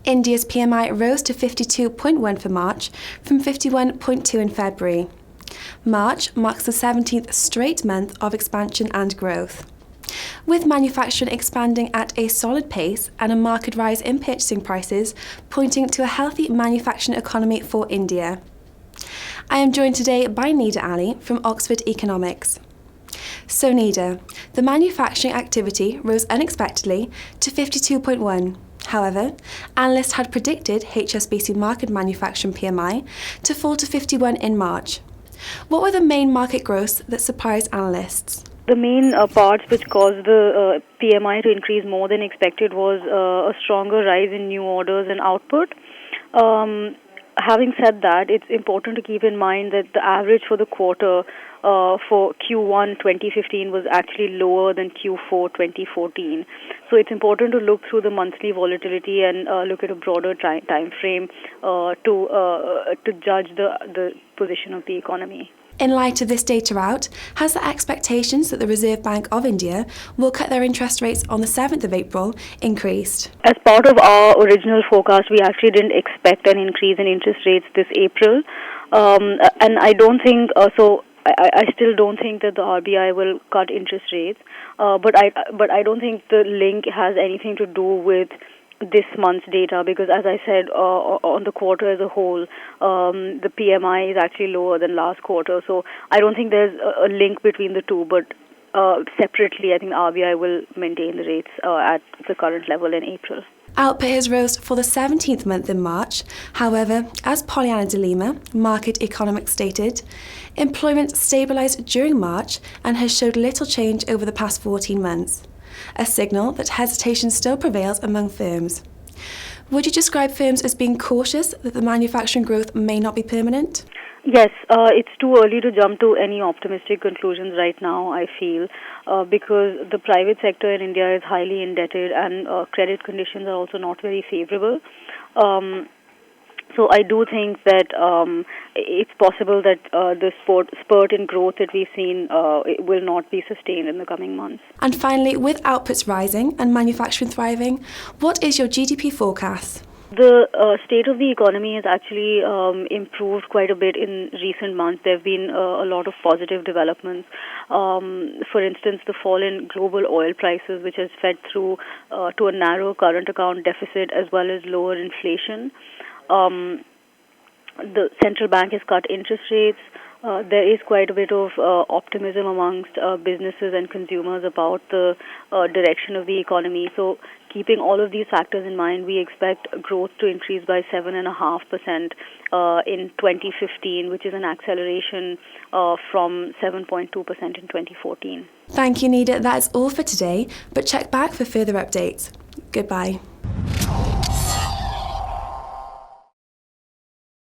India's PMI rose to 52.1 for March from 51.2 in February. March marks the 17th straight month of expansion and growth. With manufacturing expanding at a solid pace and a marked rise in purchasing prices, pointing to a healthy manufacturing economy for India. I am joined today by Nida Ali from Oxford Economics. So Nida, the manufacturing activity rose unexpectedly to 52.1. However, analysts had predicted HSBC market manufacturing PMI to fall to 51 in March. What were the main market growths that surprised analysts? The main parts which caused the PMI to increase more than expected was a stronger rise in new orders and output. Having said that, it's important to keep in mind that the average for the quarter for Q1 2015 was actually lower than Q4 2014. So it's important to look through the monthly volatility and look at a broader time frame to judge the position of the economy. In light of this data out, has the expectations that the Reserve Bank of India will cut their interest rates on the 7th of April increased? As part of our original forecast, we actually didn't expect an increase in interest rates this April. And I don't think, I still don't think that the RBI will cut interest rates. But I don't think the link has anything to do with this month's data, because as I said, on the quarter as a whole, the PMI is actually lower than last quarter. So I don't think there's a link between the two, but separately, I think the RBI will maintain the rates at the current level in April. Output has rose for the 17th month in March. However, as Pollyanna De Lima, market economic, stated, employment stabilised during March and has showed little change over the past 14 months. A signal that hesitation still prevails among firms. Would you describe firms as being cautious that the manufacturing growth may not be permanent? Yes, it's too early to jump to any optimistic conclusions right now, I feel, because the private sector in India is highly indebted and credit conditions are also not very favorable. So I do think that it's possible that the spurt in growth that we've seen will not be sustained in the coming months. And finally, with outputs rising and manufacturing thriving, what is your GDP forecast? The state of the economy has actually improved quite a bit in recent months. There have been a lot of positive developments. For instance, the fall in global oil prices, which has fed through to a narrow current account deficit as well as lower inflation. The central bank has cut interest rates. There is quite a bit of optimism amongst businesses and consumers about the direction of the economy. So keeping all of these factors in mind, we expect growth to increase by 7.5% in 2015, which is an acceleration from 7.2% in 2014. Thank you, Nida. That is all for today, but check back for further updates. Goodbye.